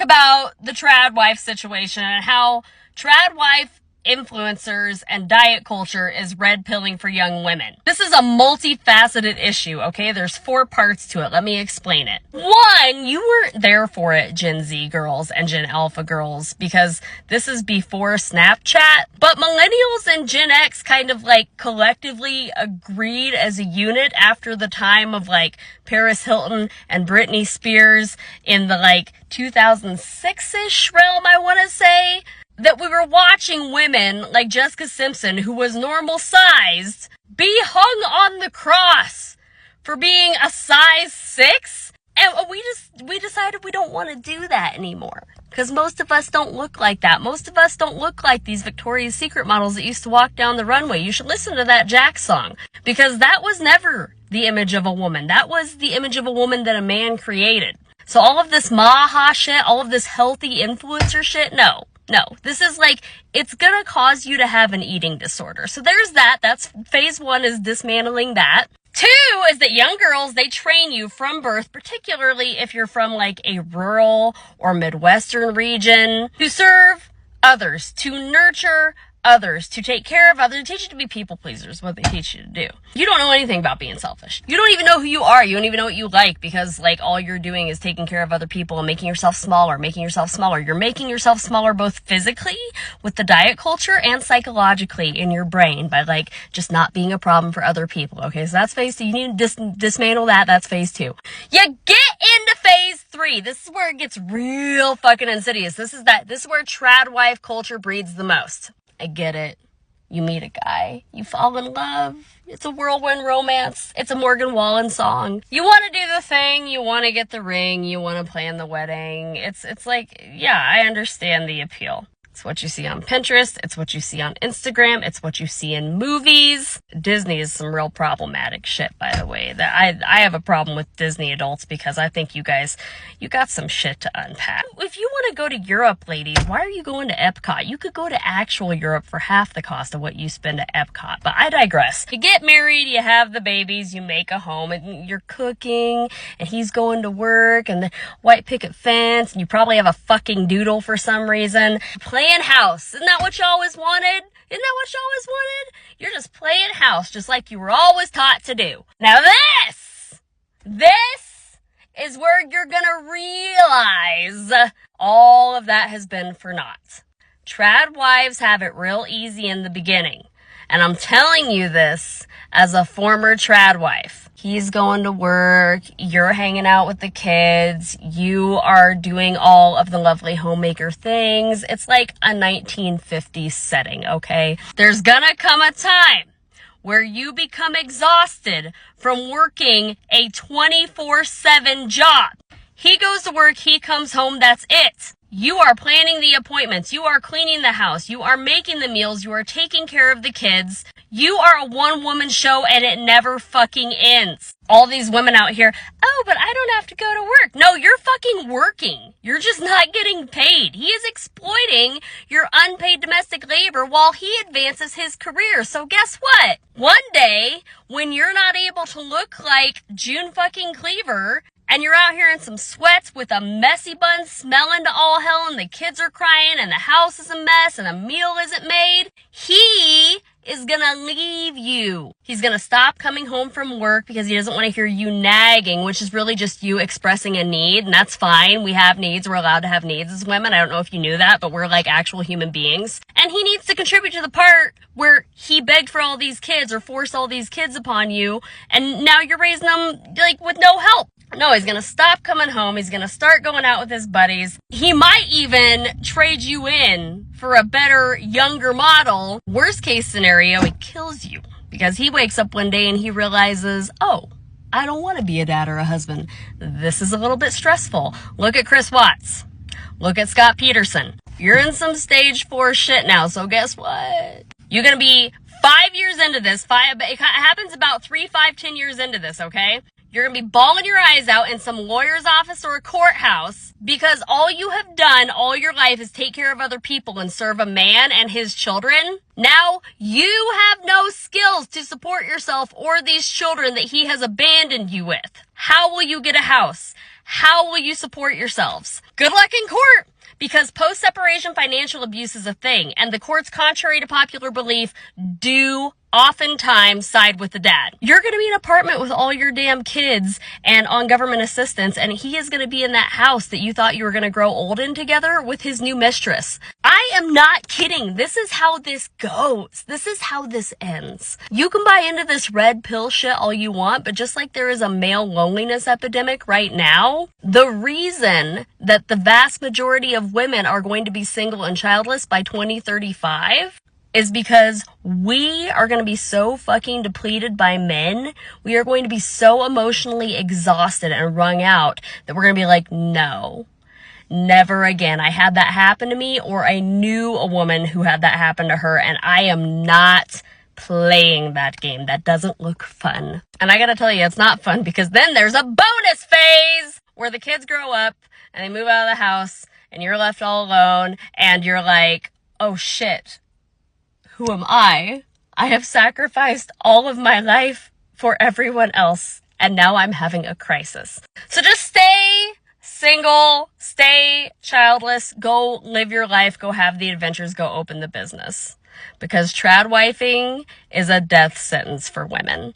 about the trad wife situation and how trad wife influencers and diet culture is red pilling for young women. This is a multifaceted issue, okay? There's 4 parts to it. Let me explain it. 1, you weren't there for it, Gen Z girls and Gen Alpha girls, because this is before Snapchat. But millennials and Gen X kind of like collectively agreed as a unit after the time of like Paris Hilton and Britney Spears in the like 2006-ish realm, I want to say, that we were watching women like Jessica Simpson, who was normal sized, be hung on the cross for being a size 6. And we decided we don't want to do that anymore. Because most of us don't look like that. Most of us don't look like these Victoria's Secret models that used to walk down the runway. You should listen to that Jack song. Because that was never the image of a woman. That was the image of a woman that a man created. So all of this maha shit, all of this healthy influencer shit, no. This is like, it's gonna cause you to have an eating disorder. So there's that. That's phase 1, is dismantling that. 2 is that young girls, they train you from birth, particularly if you're from like a rural or Midwestern region, to serve others, to nurture others, to take care of others. They teach you to be people pleasers, what they teach you to do. You don't know anything about being selfish. You don't even know who you are. You don't even know what you like, because like all you're doing is taking care of other people and making yourself smaller. You're making yourself smaller both physically with the diet culture and psychologically in your brain by like just not being a problem for other people. Okay, so that's phase 2. You need to dismantle that. That's phase 2. You get into phase 3. This is where it gets real fucking insidious. This is where trad wife culture breeds the most. I get it. You meet a guy. You fall in love. It's a whirlwind romance. It's a Morgan Wallen song. You want to do the thing. You want to get the ring. You want to plan the wedding. It's like, yeah, I understand the appeal. It's what you see on Pinterest. It's what you see on Instagram. It's what you see in movies. Disney is some real problematic shit, by the way. That I have a problem with Disney adults because I think you got some shit to unpack. If you want to go to Europe, ladies, why are you going to Epcot? You could go to actual Europe for half the cost of what you spend at Epcot. But I digress. You get married, you have the babies, you make a home, and you're cooking, and he's going to work, and the white picket fence, and you probably have a fucking doodle for some reason. Playing house. Isn't that what you always wanted? You're just playing house, just like you were always taught to do. Now this is where you're gonna realize all of that has been for naught. Trad wives have it real easy in the beginning. And I'm telling you this as a former trad wife. He's going to work, you're hanging out with the kids, you are doing all of the lovely homemaker things. It's like a 1950s setting, okay? There's gonna come a time where you become exhausted from working a 24/7 job. He goes to work, he comes home, that's it. You are planning the appointments. You are cleaning the house. You are making the meals. You are taking care of the kids. You are a one-woman show and it never fucking ends. All these women out here, oh, but I don't have to go to work. No, you're fucking working. You're just not getting paid. He is exploiting your unpaid domestic labor while he advances his career. So guess what? One day, when you're not able to look like June fucking Cleaver, and you're out here in some sweats with a messy bun smelling to all hell, and the kids are crying, and the house is a mess, and a meal isn't made, he is gonna leave you. He's gonna stop coming home from work because he doesn't want to hear you nagging, which is really just you expressing a need, and that's fine. We have needs. We're allowed to have needs as women. I don't know if you knew that, but we're like actual human beings. And he needs to contribute to the part where he begged for all these kids or forced all these kids upon you, and now you're raising them like with no help. No, he's gonna stop coming home. He's gonna start going out with his buddies. He might even trade you in for a better, younger model. Worst case scenario, he kills you because he wakes up one day and he realizes, oh, I don't want to be a dad or a husband. This is a little bit stressful. Look at Chris Watts. Look at Scott Peterson. You're in some stage 4 shit now, so guess what? You're gonna be 5 years into this. It happens about 3, 5, 10 years into this, okay? You're going to be bawling your eyes out in some lawyer's office or a courthouse because all you have done all your life is take care of other people and serve a man and his children. Now you have no skills to support yourself or these children that he has abandoned you with. How will you get a house? How will you support yourselves? Good luck in court, because post-separation financial abuse is a thing, and the courts, contrary to popular belief, do oftentimes side with the dad. You're going to be in an apartment with all your damn kids and on government assistance, and he is going to be in that house that you thought you were going to grow old in together with his new mistress. I am not kidding. This is how this goes. This is how this ends. You can buy into this red pill shit all you want, but just like there is a male loneliness epidemic right now, the reason that the vast majority of women are going to be single and childless by 2035 is because we are going to be so fucking depleted by men. We are going to be so emotionally exhausted and wrung out that we're going to be like, no, never again. I had that happen to me, or I knew a woman who had that happen to her, and I am not playing that game. That doesn't look fun. And I gotta tell you, it's not fun, because then there's a bonus phase where the kids grow up and they move out of the house and you're left all alone and you're like, oh shit. Who am I? I have sacrificed all of my life for everyone else, and now I'm having a crisis. So just stay single, stay childless, go live your life, go have the adventures, go open the business. Because trad wifing is a death sentence for women.